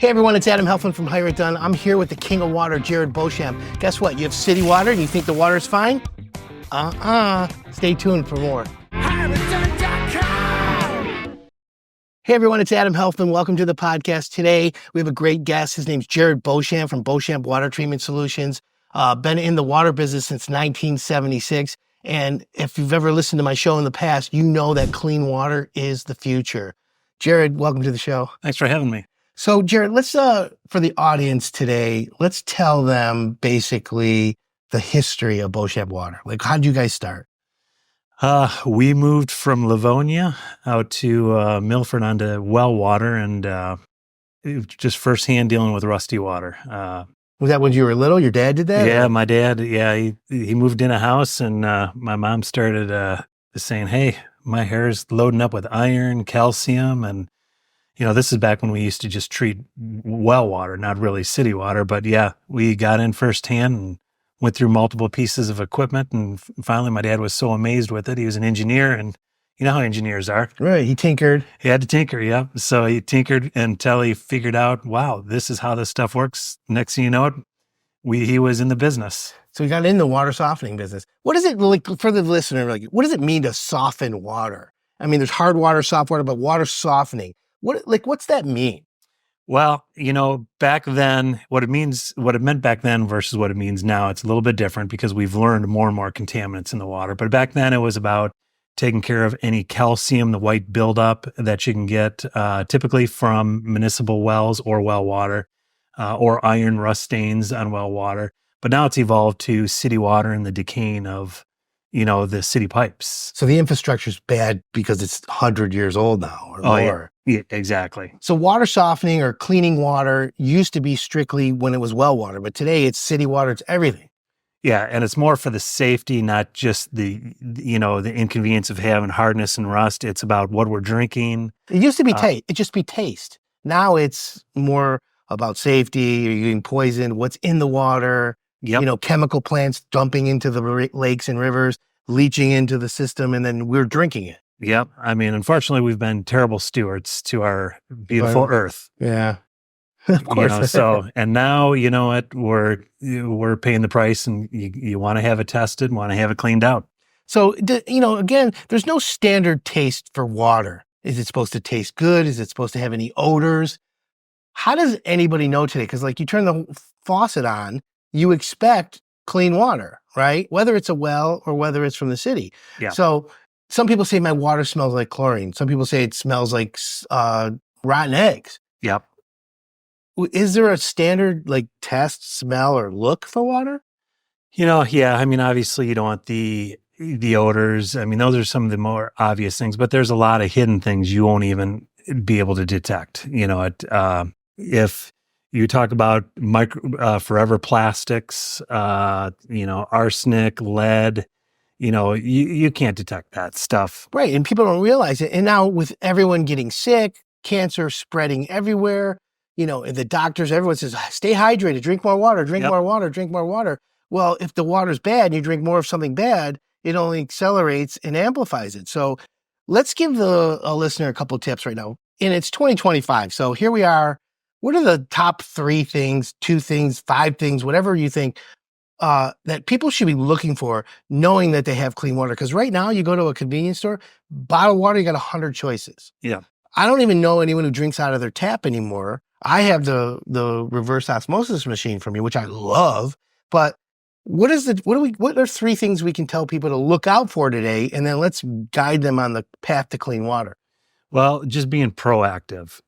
Hey everyone, it's Adam Helfand from Hire It Done. I'm here with the king of water, Jerrad Beauchamp. Guess what? You have city water and you think the water's fine? Stay tuned for more. Hey everyone, it's Adam Helfand. Welcome to the podcast. Today, we have a great guest. His name's Jerrad Beauchamp from Beauchamp Water Treatment Solutions. Been in the water business since 1976. And if you've ever listened to my show in the past, you know that clean water is the future. Jerrad, welcome to the show. Thanks for having me. So, Jerrad, let's, for the audience today, let's tell them basically the history of Beauchamp Water. Like, how did you guys start? We moved from Livonia out to Milford onto well water and it was just firsthand dealing with rusty water. Was that when you were little? Your dad did that? Yeah, or? my dad, he moved in a house and my mom started saying, hey, my hair's loading up with iron, calcium, and this is back when we used to just treat well water, not really city water. But yeah, we got in firsthand and went through multiple pieces of equipment. And finally, my dad was so amazed with it. He was an engineer, and you know how engineers are. Right. He tinkered. He had to tinker, yeah. So he tinkered until he figured out, wow, this is how this stuff works. Next thing you know it, he was in the business. So he got in the water softening business. What is it, like, for the listener, like, what does it mean to soften water? I mean, there's hard water, soft water, but water softening. What's that mean? Well, back then, what it meant back then versus what it means now, it's a little bit different because we've learned more and more contaminants in the water. But back then, it was about taking care of any calcium, the white buildup that you can get typically from municipal wells or well water, or iron rust stains on well water. But now it's evolved to city water and the decaying of the city pipes. So the infrastructure's bad because it's 100 years old now or more. Yeah, exactly. So water softening or cleaning water used to be strictly when it was well water, but today it's city water, it's everything. Yeah, and it's more for the safety, not just the inconvenience of having hardness and rust. It's about what we're drinking. It used to be taste. It just be taste. Now it's more about safety. Are you getting poisoned? What's in the water? Yep. Chemical plants dumping into the lakes and rivers, leaching into the system, and then we're drinking it. Yep. I mean, unfortunately, we've been terrible stewards to our beautiful earth. Yeah. Of course. And now, you know what, we're paying the price, and you want to have it tested, want to have it cleaned out. So, again, there's no standard taste for water. Is it supposed to taste good? Is it supposed to have any odors? How does anybody know today? Because like you turn the faucet on, you expect clean water, right? Whether it's a well or whether it's from the city. Yeah. So some people say my water smells like chlorine. Some people say it smells like rotten eggs. Yep. Is there a standard like test, smell, or look for water? Yeah. I mean, obviously you don't want the odors. I mean, those are some of the more obvious things, but there's a lot of hidden things you won't even be able to detect. If you talk about forever plastics, arsenic, lead, you can't detect that stuff. Right. And people don't realize it. And now with everyone getting sick, cancer spreading everywhere, the doctors, everyone says, stay hydrated, drink more water, drink more water, drink more water. Well, if the water's bad and you drink more of something bad, it only accelerates and amplifies it. So let's give a listener a couple of tips right now. And it's 2025. So here we are. What are the top 3 things, 2 things, 5 things, whatever you think that people should be looking for, knowing that they have clean water? Because right now you go to a convenience store, bottled water, you got 100 choices. Yeah. I don't even know anyone who drinks out of their tap anymore. I have the reverse osmosis machine from you, which I love. But what are 3 things we can tell people to look out for today? And then let's guide them on the path to clean water. Well, just being proactive.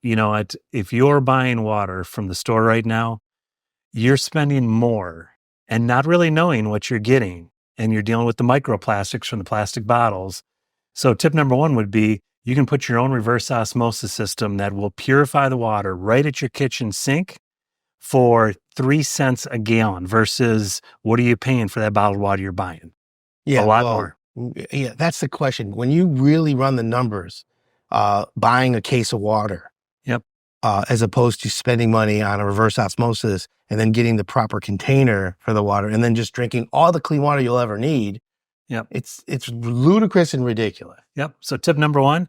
If you're buying water from the store right now, you're spending more and not really knowing what you're getting. And you're dealing with the microplastics from the plastic bottles. So tip number 1 would be you can put your own reverse osmosis system that will purify the water right at your kitchen sink for 3 cents a gallon versus what are you paying for that bottled water you're buying? Yeah, a lot more. Yeah, that's the question. When you really run the numbers, buying a case of water, as opposed to spending money on a reverse osmosis and then getting the proper container for the water and then just drinking all the clean water you'll ever need. Yep. It's ludicrous and ridiculous. Yep. So tip number 1,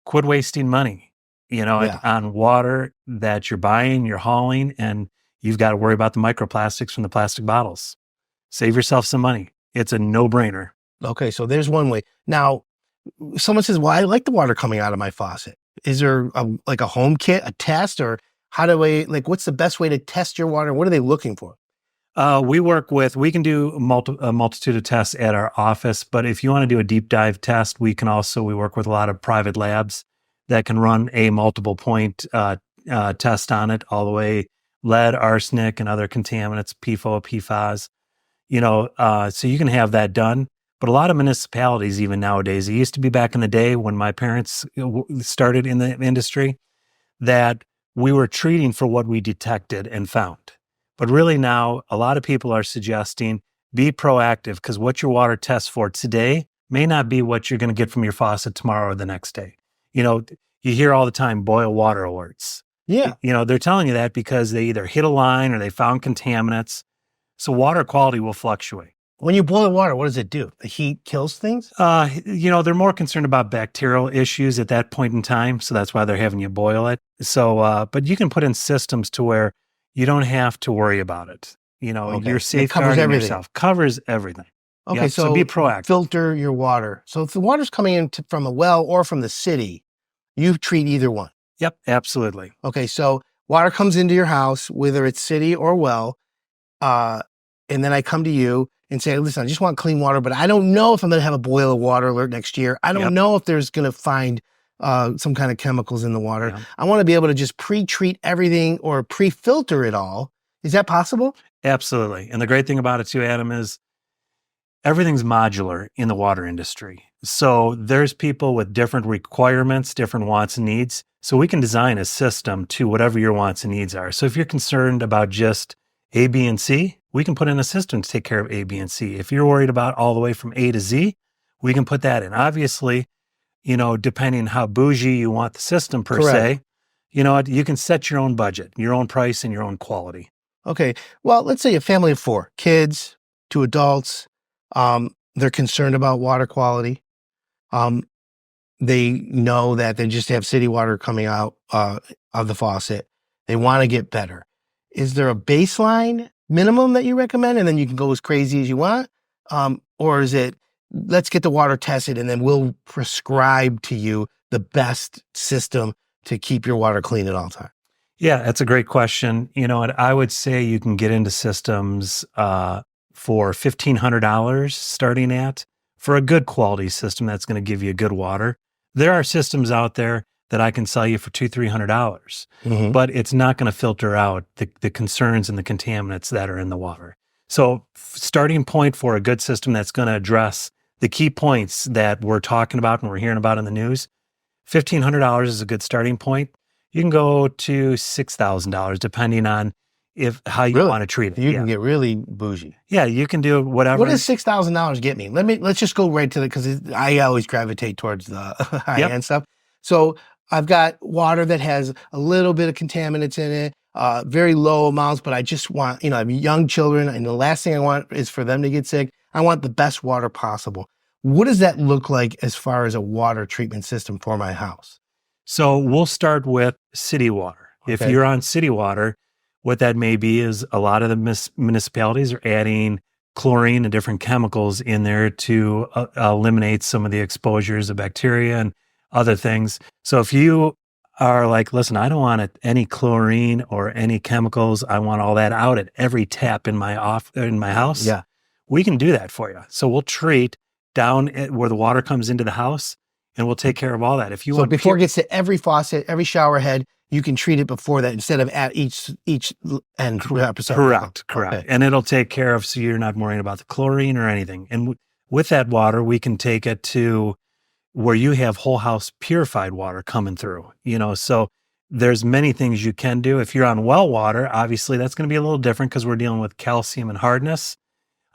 quit wasting money. Yeah. on water that you're buying, you're hauling, and you've got to worry about the microplastics from the plastic bottles. Save yourself some money. It's a no-brainer. Okay, so there's one way. Now, someone says, "Well, I like the water coming out of my faucet." Is there like a home kit, a test, or how do I what's the best way to test your water? What are they looking for? We can do a multitude of tests at our office, but if you want to do a deep dive test, we work with a lot of private labs that can run a multiple point test on it, all the way lead, arsenic, and other contaminants, PFOA, PFAS, so you can have that done. But a lot of municipalities, even nowadays, it used to be back in the day when my parents started in the industry, that we were treating for what we detected and found. But really now, a lot of people are suggesting be proactive, because what your water tests for today may not be what you're going to get from your faucet tomorrow or the next day. You hear all the time boil water alerts. Yeah. They're telling you that because they either hit a line or they found contaminants. So water quality will fluctuate. When you boil water, what does it do? The heat kills things? They're more concerned about bacterial issues at that point in time. So that's why they're having you boil it. So, but you can put in systems to where you don't have to worry about it. Okay. You're safeguarding yourself. Covers everything. Okay, Yep. So be proactive. Filter your water. So if the water's coming in from a well or from the city, you treat either one. Yep, absolutely. Okay, so water comes into your house, whether it's city or well, and then I come to you and say, listen, I just want clean water, but I don't know if I'm going to have a boil of water alert next year. I don't know if there's going to find some kind of chemicals in the water. Yeah. I want to be able to just pre-treat everything or pre-filter it all. Is that possible? Absolutely. And the great thing about it too, Adam, is everything's modular in the water industry. So there's people with different requirements, different wants and needs. So we can design a system to whatever your wants and needs are. So if you're concerned about just A, B, and C, we can put in a system to take care of A, B, and C. If you're worried about all the way from A to Z, we can put that in. Obviously, depending how bougie you want the system per se, you can set your own budget, your own price, and your own quality. Okay. Well, let's say a family of 4, kids, 2 adults. They're concerned about water quality. They know that they just have city water coming out of the faucet. They want to get better. Is there a baseline minimum that you recommend, and then you can go as crazy as you want? Or is it, let's get the water tested and then we'll prescribe to you the best system to keep your water clean at all times? Yeah, that's a great question. I would say you can get into systems for $1,500 starting at, for a good quality system that's going to give you good water. There are systems out there that I can sell you for $200-$300, but it's not going to filter out the concerns and the contaminants that are in the water. So starting point for a good system that's going to address the key points that we're talking about and we're hearing about in the news, $1,500 is a good starting point. You can go to $6,000 depending on how you want to treat it. You can get really bougie. Yeah, you can do whatever. What does $6,000 get me? Let's just go right to because I always gravitate towards the high end stuff. So I've got water that has a little bit of contaminants in it, very low amounts, but I just want, I have young children, and the last thing I want is for them to get sick. I want the best water possible. What does that look like as far as a water treatment system for my house? So we'll start with city water. Okay. If you're on city water, what that may be is a lot of the municipalities are adding chlorine and different chemicals in there to eliminate some of the exposures of bacteria and other things. So if you are like, listen, I don't want any chlorine or any chemicals, I want all that out at every tap in my house. Yeah, we can do that for you. So we'll treat down where the water comes into the house, and we'll take care of all that. If you want, before it gets to every faucet, every shower head, you can treat it before that instead of at each end. Correct. Okay. And it'll take care of, so you're not worrying about the chlorine or anything. And with that water, we can take it to where you have whole house purified water coming through, so there's many things you can do. If you're on well water, obviously that's going to be a little different because we're dealing with calcium and hardness.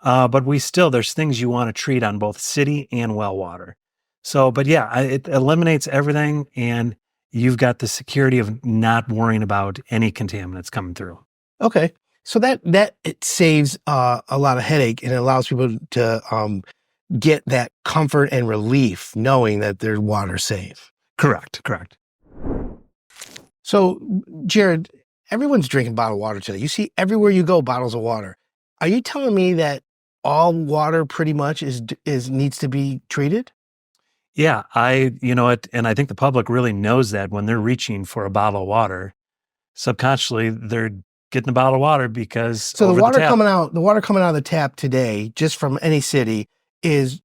But there's things you want to treat on both city and well water. So, but yeah, it eliminates everything, and you've got the security of not worrying about any contaminants coming through. Okay. So that it saves a lot of headache, and it allows people to get that comfort and relief knowing that their water's safe. Correct. So, Jerrad, everyone's drinking bottled water today. You see everywhere you go bottles of water. Are you telling me that all water pretty much is needs to be treated? Yeah, you know what, and I think the public really knows that when they're reaching for a bottle of water, subconsciously they're getting the bottle of water because So over the tap. the water coming out of the tap today, just from any city, is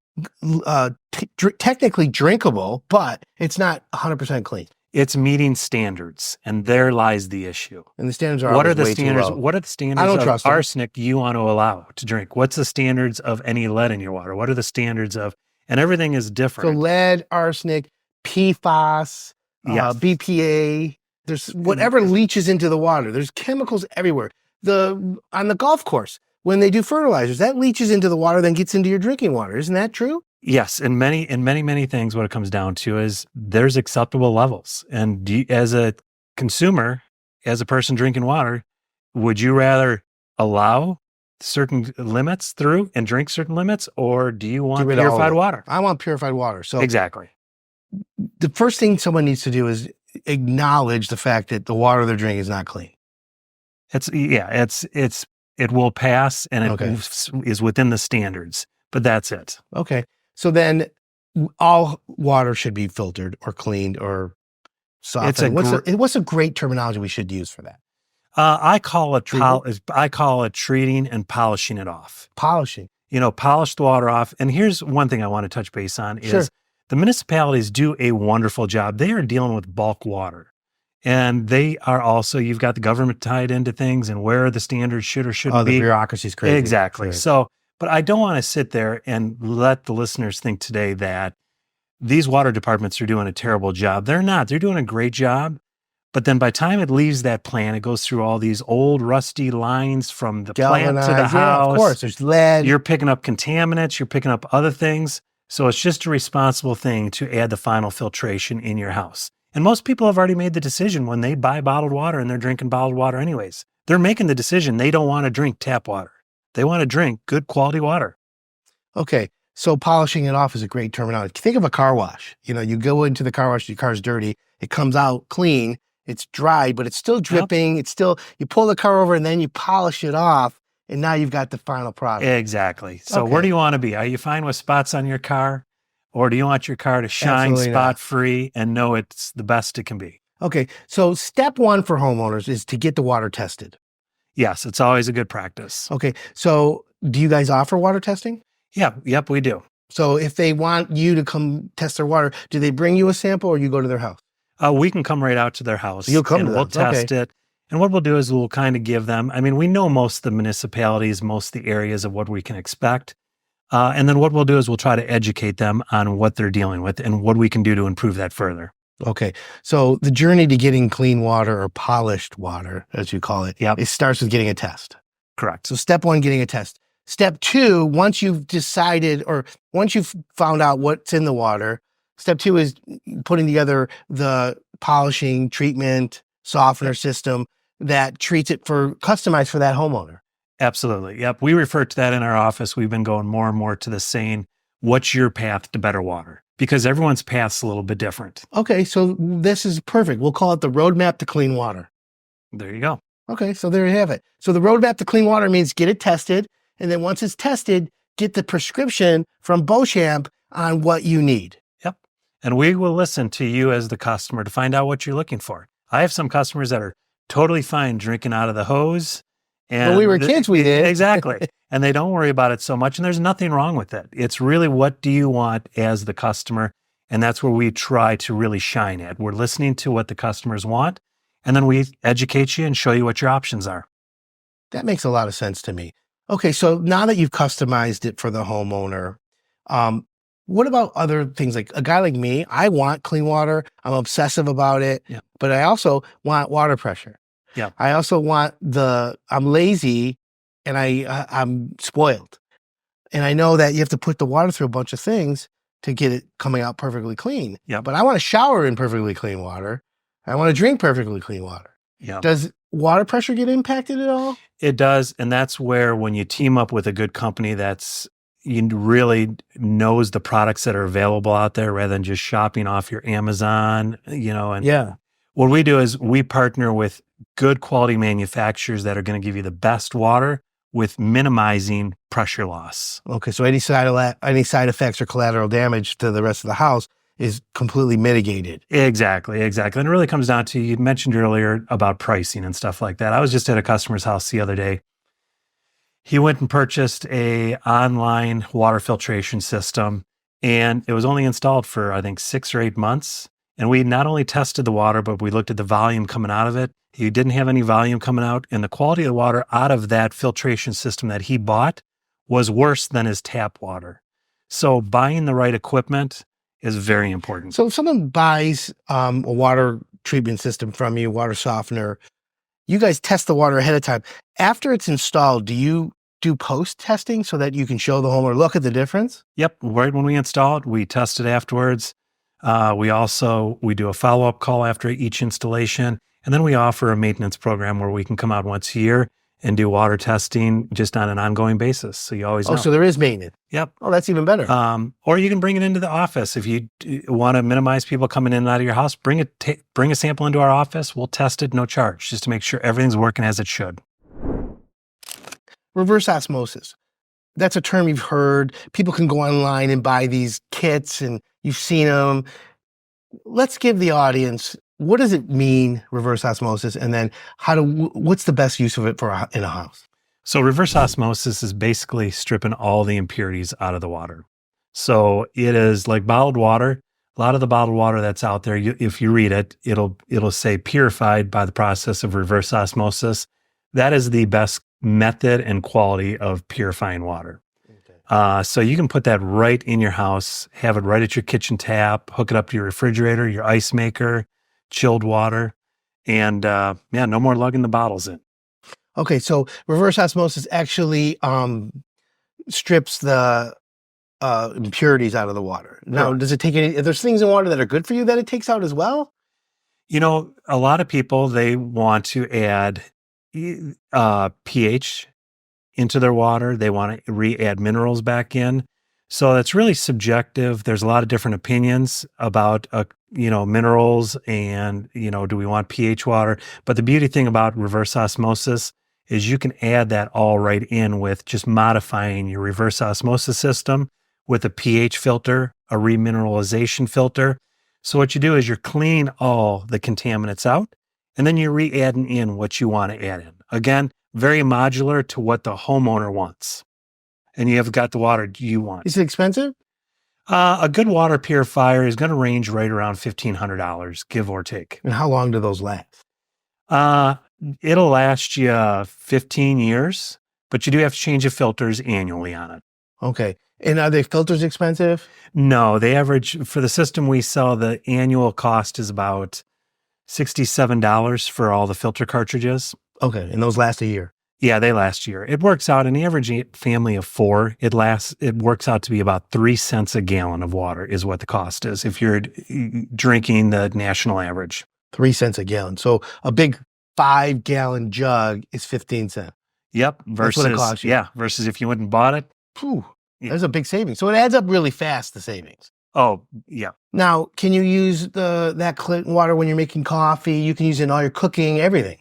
technically drinkable, but it's not 100% clean. It's meeting standards, and there lies the issue. And the standards are What are always the way too standards? low. What are the I standards don't of trust them. arsenic you want to allow to drink? What's the standards of any lead in your water? What are the standards of? And everything is So different. lead, arsenic, PFAS, Yes. BPA. There's whatever leaches into the water. There's chemicals everywhere. On the golf course, when they do fertilizers, that leaches into the water, then gets into your drinking water. Isn't that true? Yes, in many things, what it comes down to is there's acceptable levels. And as a consumer, as a person drinking water, would you rather allow certain limits through and drink certain limits, or do you want rid of all of purified it. water? I want purified water. So Exactly. the first thing someone needs to do is acknowledge the fact that the water they're drinking is not clean. It will pass and it Okay. is within the standards, but that's it. Okay. So then all water should be filtered or cleaned or softened. What's a great terminology we should use for that? I call it Treatment? I call it treating and polishing it off. Polishing. Polish the water off. And here's one thing I want to touch base on is Sure. the municipalities do a wonderful job. They are dealing with bulk water. And they are also, you've got the government tied into things and where the standards should or shouldn't The be. bureaucracy is crazy. Exactly. Right. So, but I don't want to sit there and let the listeners think today that these water departments are doing a terrible job. They're not. They're doing a great job. But then by the time it leaves that plant, it goes through all these old rusty lines from the plant to the Galvanized, yeah, house. of course, there's lead. You're picking up contaminants. You're picking up other things. So it's just a responsible thing to add the final filtration in your house. And most people have already made the decision when they buy bottled water and they're drinking bottled water anyways. They're making the decision they don't want to drink tap water. They want to drink good quality water. Okay. So polishing it off is a great terminology. Think of a car wash. You go into the car wash, your car's dirty. It comes out clean. It's dry, but it's still dripping. It's still, you pull the car over and then you polish it off. And now you've got the final product. Exactly. So Okay. where do you want to be? Are you fine with spots on your car? Or do you want your car to shine Absolutely not. spot free and know it's the best it can be? Okay. So step one for homeowners is to get the water tested. Yes, it's always a good practice. Okay. So do you guys offer water testing? Yep, we do. So if they want you to come test their water, do they bring you a sample or you go to their house? We can come right out to their house. So you'll come and to we'll them. test it. And what we'll do is we'll kind of give them, we know most of the municipalities, most of the areas of what we can expect. And then what we'll do is we'll try to educate them on what they're dealing with and what we can do to improve that further. Okay. So the journey to getting clean water or polished water, as you call it, Yep. it starts with getting a test. Correct. So step one, getting a test. Step two, once you've decided or once you've found out what's in the water, step two is putting together the polishing, treatment, softener system that treats it customized for that homeowner. Absolutely. Yep. We refer to that in our office. We've been going more and more to the saying, what's your path to better water? Because everyone's path's a little bit different. Okay. So this is perfect. We'll call it the roadmap to clean water. There you go. Okay. So there you have it. So the roadmap to clean water means get it tested. And then once it's tested, get the prescription from Beauchamp on what you need. Yep. And we will listen to you as the customer to find out what you're looking for. I have some customers that are totally fine drinking out of the hose. And When we were kids, we did. Exactly. And they don't worry about it so much. And there's nothing wrong with it. It's really what do you want as the customer? And that's where we try to really shine at. We're listening to what the customers want. And then we educate you and show you what your options are. That makes a lot of sense to me. Okay. So now that you've customized it for the homeowner, what about other things? Like a guy like me, I want clean water. I'm obsessive about it, Yeah. but I also want water pressure. Yeah. I also want I'm lazy and I'm spoiled. And I know that you have to put the water through a bunch of things to get it coming out perfectly clean. Yeah. But I want to shower in perfectly clean water. I want to drink perfectly clean water. Yeah. Does water pressure get impacted at all? It does. And that's where when you team up with a good company you really knows the products that are available out there rather than just shopping off your Amazon, and Yeah. What we do is we partner with good quality manufacturers that are going to give you the best water with minimizing pressure loss. Okay, so any side effects or collateral damage to the rest of the house is completely mitigated. Exactly. And it really comes down to, you mentioned earlier about pricing and stuff like that. I was just at a customer's house the other day. He went and purchased a online water filtration system, and it was only installed for, I think, 6 or 8 months. And we not only tested the water, but we looked at the volume coming out of it. He didn't have any volume coming out, and the quality of the water out of that filtration system that he bought was worse than his tap water. So buying the right equipment is very important. So if someone buys a water treatment system from you, water softener, you guys test the water ahead of time. After it's installed, do you do post-testing so that you can show the homeowner, look at the difference? Yep. Right when we install it, we test it afterwards. We do a follow-up call after each installation. And then we offer a maintenance program where we can come out once a year and do water testing just on an ongoing basis. So you always know. Oh, so there is maintenance. Yep. Oh, that's even better. Or you can bring it into the office. If you want to minimize people coming in and out of your house, bring a sample into our office. We'll test it, no charge, just to make sure everything's working as it should. Reverse osmosis. That's a term you've heard. People can go online and buy these kits, and you've seen them. Let's give the audience, what does it mean, reverse osmosis, and then what's the best use of it in a house? So reverse osmosis is basically stripping all the impurities out of the water. So it is like bottled water. A lot of the bottled water that's out there, if you read it, it'll say purified by the process of reverse osmosis. That is the best method and quality of purifying water. Okay. So you can put that right in your house, have it right at your kitchen tap, hook it up to your refrigerator, your ice maker, chilled water, and no more lugging the bottles in. Okay, so reverse osmosis actually strips the impurities out of the water. Now, does it take there's things in water that are good for you that it takes out as well? You know, a lot of people, they want to add pH into their water. They want to re-add minerals back in. So it's really subjective. There's a lot of different opinions about, minerals and, do we want pH water? But the beauty thing about reverse osmosis is you can add that all right in with just modifying your reverse osmosis system with a pH filter, a remineralization filter. So what you do is you're cleaning all the contaminants out, and then you're re-adding in what you want to add in. Again, very modular to what the homeowner wants. And you have got the water you want. Is it expensive? A good water purifier is going to range right around $1,500, give or take. And how long do those last? It'll last you 15 years, but you do have to change the filters annually on it. Okay. And are the filters expensive? No, they average, for the system we sell, the annual cost is about $67 for all the filter cartridges. Okay. And those last a year? Yeah, they last a year. It works out, an average family of 4, it works out to be about 3 cents a gallon of water is what the cost is if you're drinking the national average. 3 cents a gallon. So a big 5-gallon jug is 15 cents. Yep. That's what it costs you. Yeah. Versus if you went and bought it. Whew, There's a big savings. So it adds up really fast, the savings. Oh, yeah. Now, can you use that Clinton water when you're making coffee? You can use it in all your cooking, everything.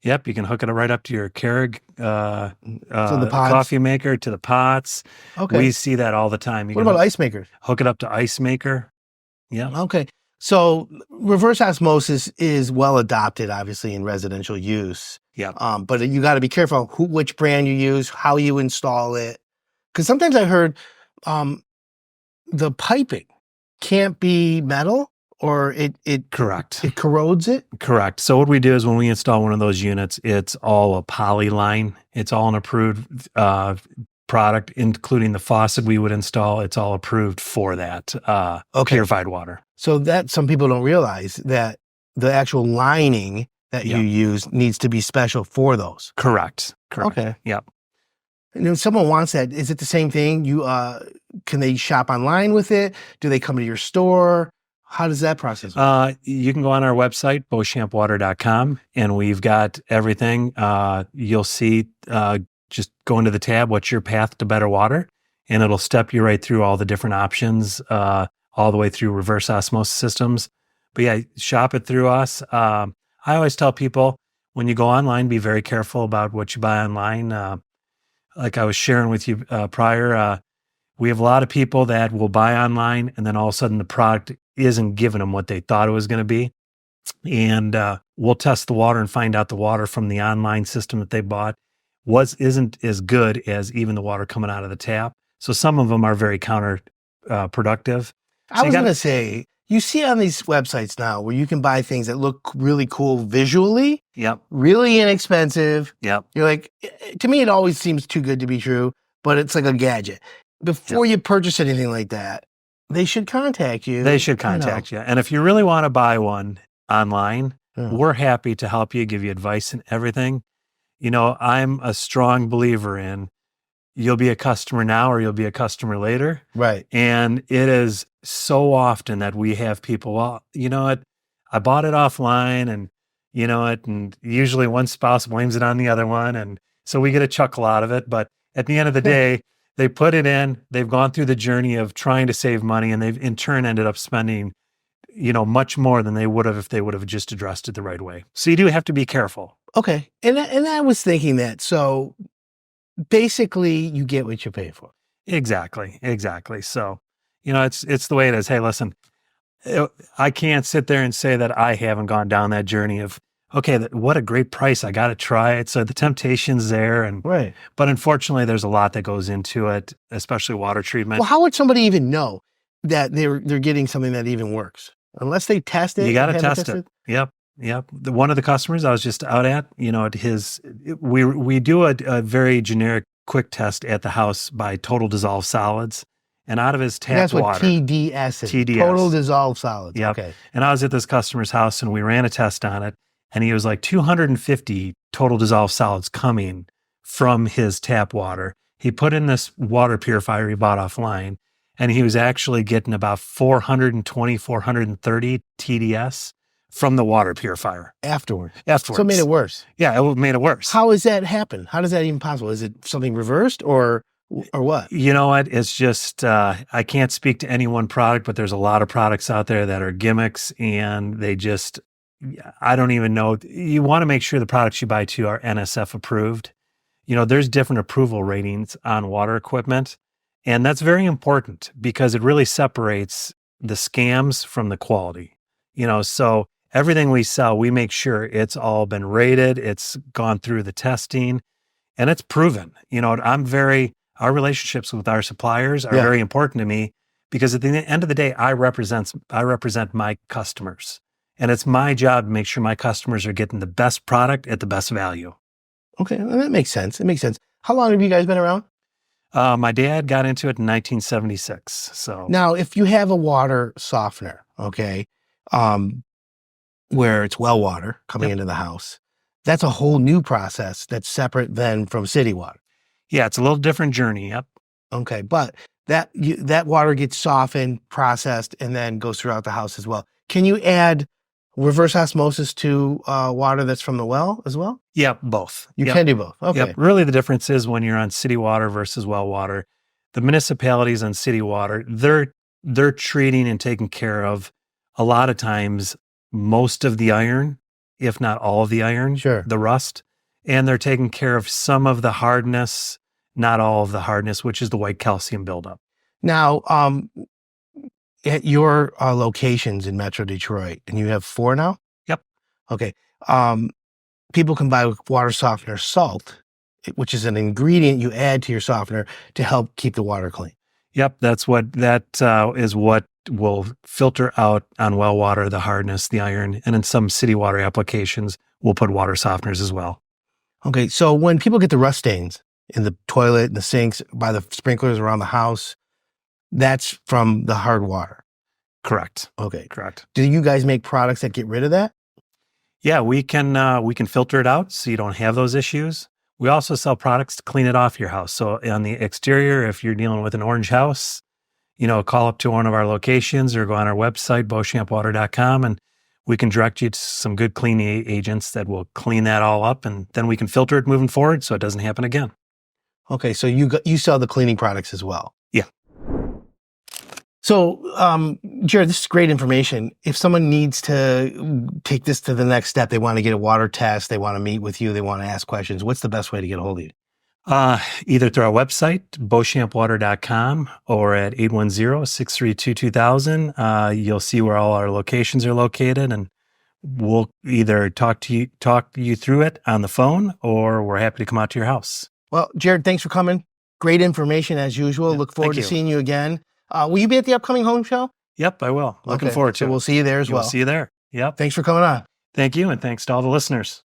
Yep, you can hook it right up to your Keurig to the pots. Coffee maker, to the pots. Okay. We see that all the time. What about ice makers? Hook it up to ice maker. Yeah. Okay. So reverse osmosis is well adopted, obviously, in residential use. Yeah. But you got to be careful which brand you use, how you install it. Because sometimes I heard the piping can't be metal. Or it correct. It corrodes it? Correct. So what we do is when we install one of those units, it's all a poly line. It's all an approved product, including the faucet we would install. It's all approved for that purified water. So that some people don't realize that the actual lining that you use needs to be special for those. Correct. Okay. Yep. And if someone wants that, is it the same thing? Can they shop online with it? Do they come to your store? How does that process work? You can go on our website, beauchampwater.com, and we've got everything. You'll see, just go into the tab, what's your path to better water? And it'll step you right through all the different options, all the way through reverse osmosis systems, But yeah, shop it through us. I always tell people when you go online, be very careful about what you buy online. Like I was sharing with you prior, we have a lot of people that will buy online and then all of a sudden the product isn't giving them what they thought it was going to be. And we'll test the water and find out the water from the online system that they bought isn't as good as even the water coming out of the tap. So some of them are very counterproductive. I was going to say, you see on these websites now where you can buy things that look really cool visually, really inexpensive. You're like, to me, it always seems too good to be true, but it's like a gadget. Before you purchase anything like that, they should contact you. They should contact you. And if you really want to buy one online, we're happy to help you, give you advice and everything. I'm a strong believer in you'll be a customer now or you'll be a customer later. Right. And it is so often that we have people, well, you know what? I bought it offline and you know it. And usually one spouse blames it on the other one. And so we get a chuckle out of it. But at the end of the day, they put it in, they've gone through the journey of trying to save money and they've in turn ended up spending, much more than they would have if they would have just addressed it the right way. So you do have to be careful. Okay. And I was thinking that. So basically you get what you pay for. Exactly. So, it's the way it is. Hey, listen, I can't sit there and say that I haven't gone down that journey of, okay, what a great price. I got to try it. So the temptation's there. But unfortunately, there's a lot that goes into it, especially water treatment. Well, how would somebody even know that they're getting something that even works? Unless they test it. You got to test it. Yep. One of the customers I was just out at, we do a very generic quick test at the house by total dissolved solids. And out of his tap water. That's what TDS is. TDS. Total dissolved solids. Yep. Okay. And I was at this customer's house and we ran a test on it. And he was like 250 total dissolved solids coming from his tap water. He put in this water purifier he bought offline, and he was actually getting about 420, 430 TDS from the water purifier. Afterwards. So it made it worse. Yeah, it made it worse. How does that happen? How is that even possible? Is it something reversed or what? You know what? It's just, I can't speak to any one product, but there's a lot of products out there that are gimmicks and they just, I don't even know. You want to make sure the products you buy too are NSF approved. There's different approval ratings on water equipment. And that's very important because it really separates the scams from the quality. So everything we sell, we make sure it's all been rated. It's gone through the testing and it's proven. Our relationships with our suppliers are very important to me because at the end of the day, I represent my customers. And it's my job to make sure my customers are getting the best product at the best value. Okay, well, that makes sense. It makes sense. How long have you guys been around? My dad got into it in 1976. So now, if you have a water softener, okay, where it's well water coming into the house, that's a whole new process that's separate than from city water. Yeah, it's a little different journey. Yep. Okay, but that water gets softened, processed, and then goes throughout the house as well. Can you add reverse osmosis to water that's from the well as well? Yeah, both. You can do both. Okay. Yep. Really, the difference is when you're on city water versus well water, the municipalities on city water, they're treating and taking care of a lot of times most of the iron, if not all of the iron, the rust, and they're taking care of some of the hardness, not all of the hardness, which is the white calcium buildup. Now, at your locations in Metro Detroit, and you have 4 now? Yep. Okay. People can buy water softener salt, which is an ingredient you add to your softener to help keep the water clean. Yep. That is what will filter out on well water, the hardness, the iron, and in some city water applications, we'll put water softeners as well. Okay. So when people get the rust stains in the toilet, in the sinks, by the sprinklers around the house, that's from the hard water. Correct. Okay. Correct. Do you guys make products that get rid of that? Yeah, we can filter it out so you don't have those issues. We also sell products to clean it off your house. So on the exterior, if you're dealing with an orange house, call up to one of our locations or go on our website, beauchampwater.com, and we can direct you to some good cleaning agents that will clean that all up, and then we can filter it moving forward so it doesn't happen again. Okay, so you sell the cleaning products as well. Yeah. So, Jerrad, this is great information. If someone needs to take this to the next step, they want to get a water test, they want to meet with you, they want to ask questions, what's the best way to get a hold of you? Either through our website, beauchampwater.com, or at 810-632-2000. You'll see where all our locations are located, and we'll either talk you through it on the phone, or we're happy to come out to your house. Well, Jerrad, thanks for coming. Great information as usual. Yeah, Look forward to seeing you again. Will you be at the upcoming home show? Yep, I will. Looking forward to it. So we'll see you there as well. We'll see you there. Yep. Thanks for coming on. Thank you, and thanks to all the listeners.